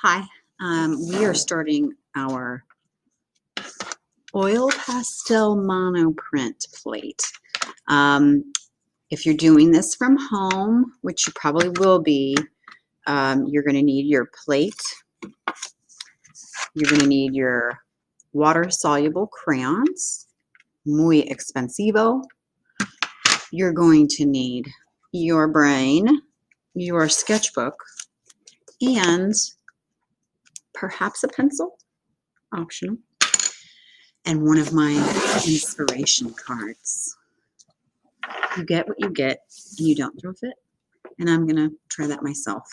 Hi, we are starting our oil pastel monoprint plate. If you're doing this from home, which you probably will be, you're going to need your plate. You're going to need your water-soluble crayons, muy expensivo. You're going to need your brain, your sketchbook, and perhaps a pencil, optional, and one of my inspiration cards. You get what you get, and you don't throw a fit. And I'm gonna try that myself.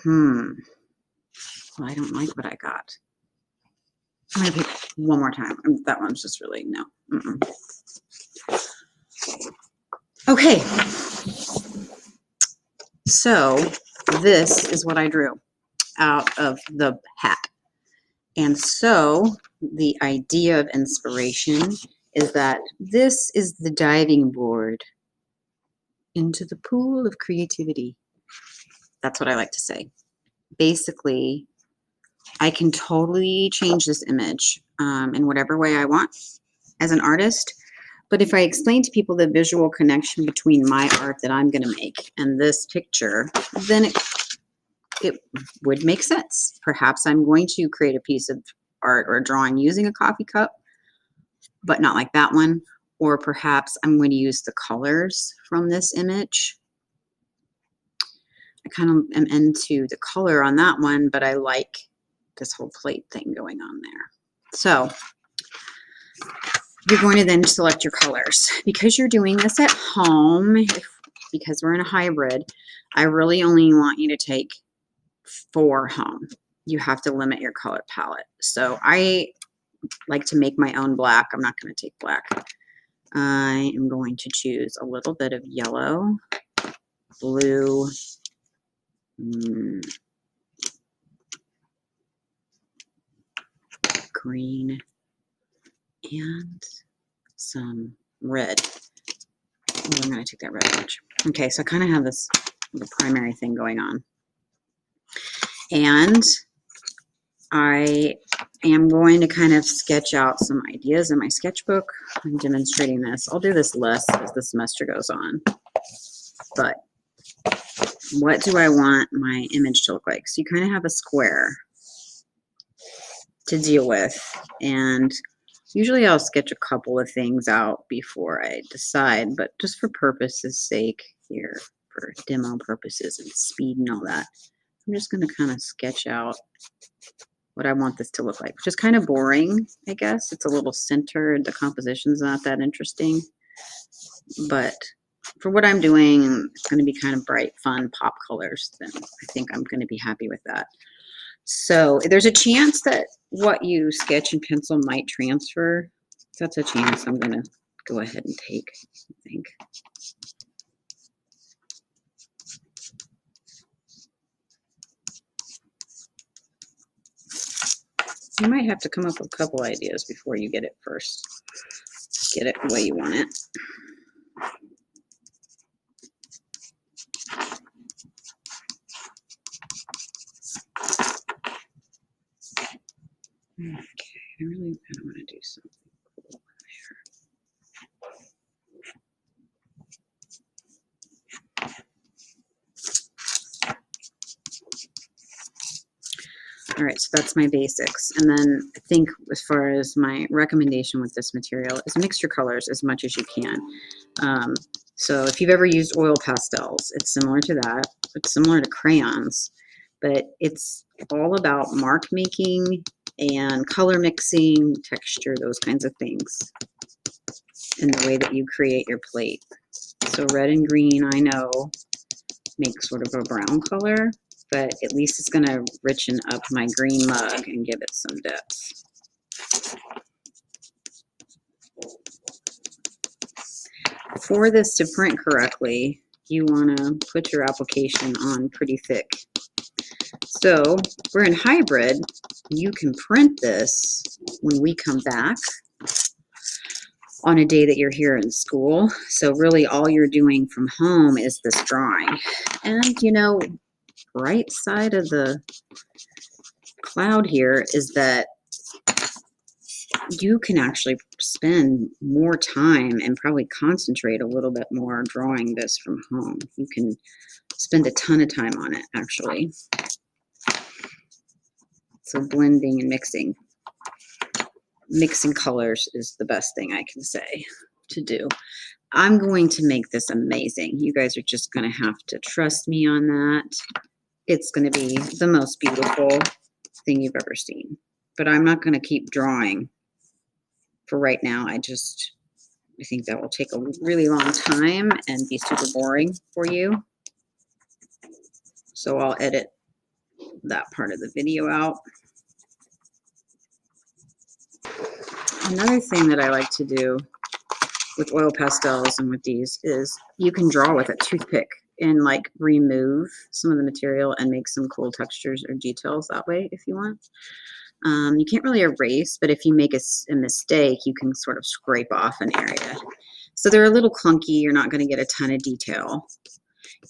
Well, I don't like what I got. I'm gonna pick one more time. That one's just really no. Okay. So this is what I drew out of the hat. And so the idea of inspiration is that this is the diving board into the pool of creativity. That's what I like to say. Basically, I can totally change this image in whatever way I want as an artist. But if I explain to people the visual connection between my art that I'm going to make and this picture, then it would make sense. Perhaps I'm going to create a piece of art or a drawing using a coffee cup, but not like that one. Or perhaps I'm going to use the colors from this image. I kind of am into the color on that one, but I like this whole plate thing going on there. So you're going to then select your colors. Because you're doing this at home, because we're in a hybrid, I really only want you to take 4 home. You have to limit your color palette. So I like to make my own black. I'm not going to take black. I am going to choose a little bit of yellow, blue, green, and some red. Oh, I'm going to take that red much. Okay, so I kind of have this little primary thing going on. And I am going to kind of sketch out some ideas in my sketchbook. I'm demonstrating this. I'll do this less as the semester goes on. But what do I want my image to look like? So you kind of have a square to deal with. And usually I'll sketch a couple of things out before I decide. But just for purpose's sake here, for demo purposes and speed and all that, I'm just going to kind of sketch out what I want this to look like, which is kind of boring, I guess. It's a little centered. The composition's not that interesting. But for what I'm doing, it's going to be kind of bright, fun, pop colors. Then I think I'm going to be happy with that. So there's a chance that what you sketch in pencil might transfer. That's a chance I'm going to go ahead and take, I think. You might have to come up with a couple ideas before you get it first. Get it the way you want it. Okay, I really want to do something cool here. All right, so that's my basics. And then I think as far as my recommendation with this material is mix your colors as much as you can. So if you've ever used oil pastels, it's similar to that. It's similar to crayons, but it's all about mark making and color mixing, texture, those kinds of things, in the way that you create your plate. So red and green, I know, make sort of a brown color, but at least it's going to richen up my green mug and give it some depth. For this to print correctly, you want to put your application on pretty thick. So we're in hybrid. You can print this when we come back on a day that you're here in school. So really all you're doing from home is this drawing. And you know, right side of the cloud here is that you can actually spend more time and probably concentrate a little bit more drawing this from home. You can spend a ton of time on it, actually. So blending and mixing. Mixing colors is the best thing I can say to do. I'm going to make this amazing. You guys are just going to have to trust me on that. It's going to be the most beautiful thing you've ever seen. But I'm not going to keep drawing for right now. I think that will take a really long time and be super boring for you. So I'll edit that part of the video out. Another thing that I like to do with oil pastels and with these is you can draw with a toothpick and like remove some of the material and make some cool textures or details that way if you want. You can't really erase, but if you make a mistake, you can sort of scrape off an area. So they're a little clunky. You're not going to get a ton of detail.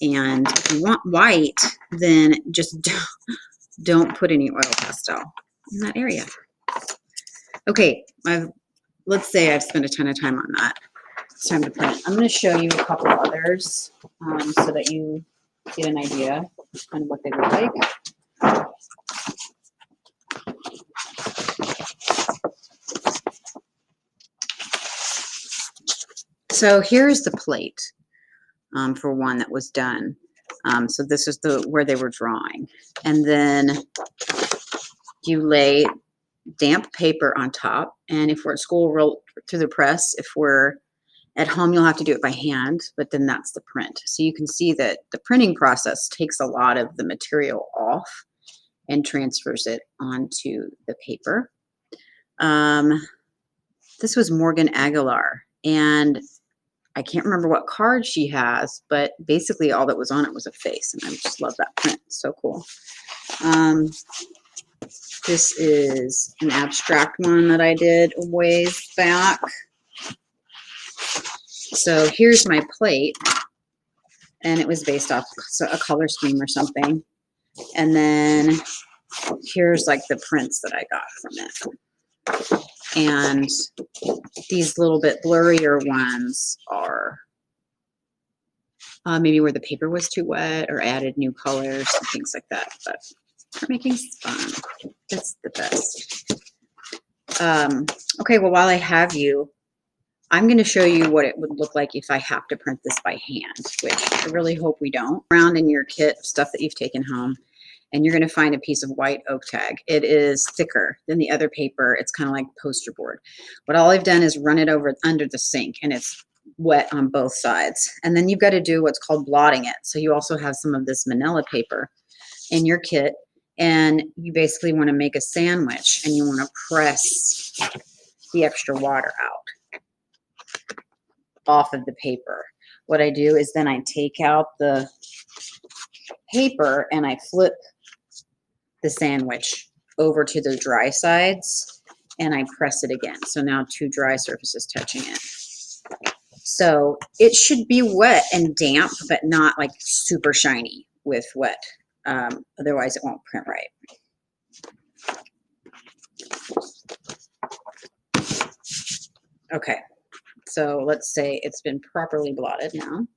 And if you want white, then just don't put any oil pastel in that area. Okay, let's say I've spent a ton of time on that. It's time to print. I'm going to show you a couple others so that you get an idea of kind of what they look like. So here's the plate for one that was done. So this is where they were drawing. And then you lay damp paper on top. And if we're at school, roll through the press. If we're at home, you'll have to do it by hand, but then that's the print. So you can see that the printing process takes a lot of the material off and transfers it onto the paper. This was Morgan Aguilar, and I can't remember what card she has, but basically all that was on it was a face, and I just love that print. So cool. This is an abstract one that I did a ways back. So here's my plate, and it was based off a color scheme or something. And then here's like the prints that I got from it. And these little bit blurrier ones are maybe where the paper was too wet or added new colors and things like that. But printmaking's fun. It's the best. Okay, well, while I have you, I'm going to show you what it would look like if I have to print this by hand, which I really hope we don't. Around in your kit of stuff that you've taken home, and you're going to find a piece of white oak tag. It is thicker than the other paper. It's kind of like poster board. But all I've done is run it over under the sink, and it's wet on both sides. And then you've got to do what's called blotting it. So you also have some of this manila paper in your kit, and you basically want to make a sandwich, and you want to press the extra water out off of the paper. What I do is then I take out the paper and I flip the sandwich over to the dry sides and I press it again. So now two dry surfaces touching it. So it should be wet and damp, but not like super shiny with wet. Otherwise it won't print right. Okay. So let's say it's been properly blotted now.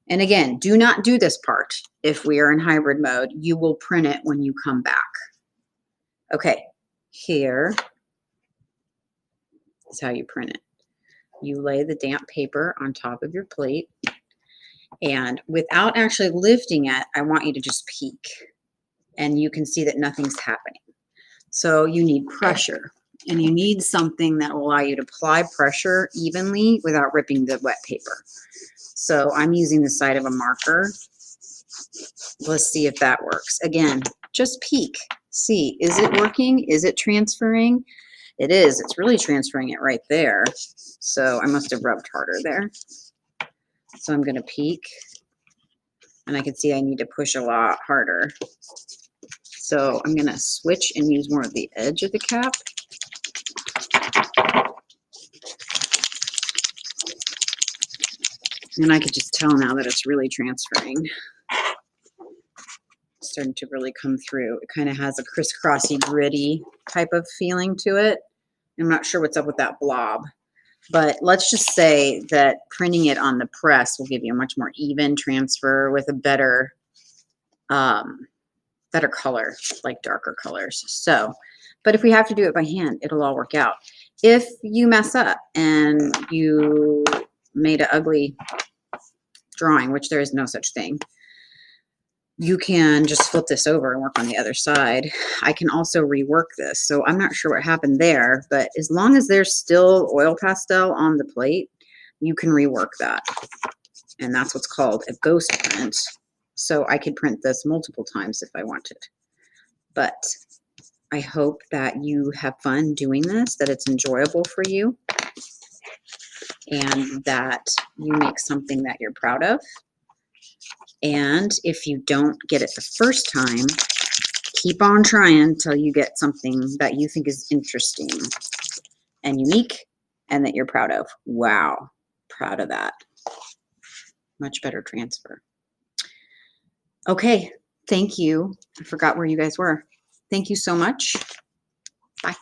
And again, do not do this part if we are in hybrid mode. You will print it when you come back. Okay, here is how you print it. You lay the damp paper on top of your plate, and without actually lifting it, I want you to just peek, and you can see that nothing's happening. So you need pressure. And you need something that will allow you to apply pressure evenly without ripping the wet paper. So I'm using the side of a marker. Let's see if that works. Again, just peek. See, is it working? Is it transferring? It is. It's really transferring it right there. So I must have rubbed harder there. So I'm going to peek. And I can see I need to push a lot harder. So I'm going to switch and use more of the edge of the cap. And I could just tell now that it's really transferring. It's starting to really come through. It kind of has a crisscrossy, gritty type of feeling to it. I'm not sure what's up with that blob. But let's just say that printing it on the press will give you a much more even transfer with a better, better color, like darker colors. So, but if we have to do it by hand, it'll all work out. If you mess up and you made an ugly drawing, which there is no such thing, you can just flip this over and work on the other side. I can also rework this. So I'm not sure what happened there, but as long as there's still oil pastel on the plate, you can rework that. And that's what's called a ghost print. So I could print this multiple times if I wanted. But I hope that you have fun doing this, that it's enjoyable for you, and that you make something that you're proud of. And if you don't get it the first time, keep on trying until you get something that you think is interesting and unique and that you're proud of. Wow, proud of that. Much better transfer. Okay, thank you. I forgot where you guys were. Thank you so much. Bye.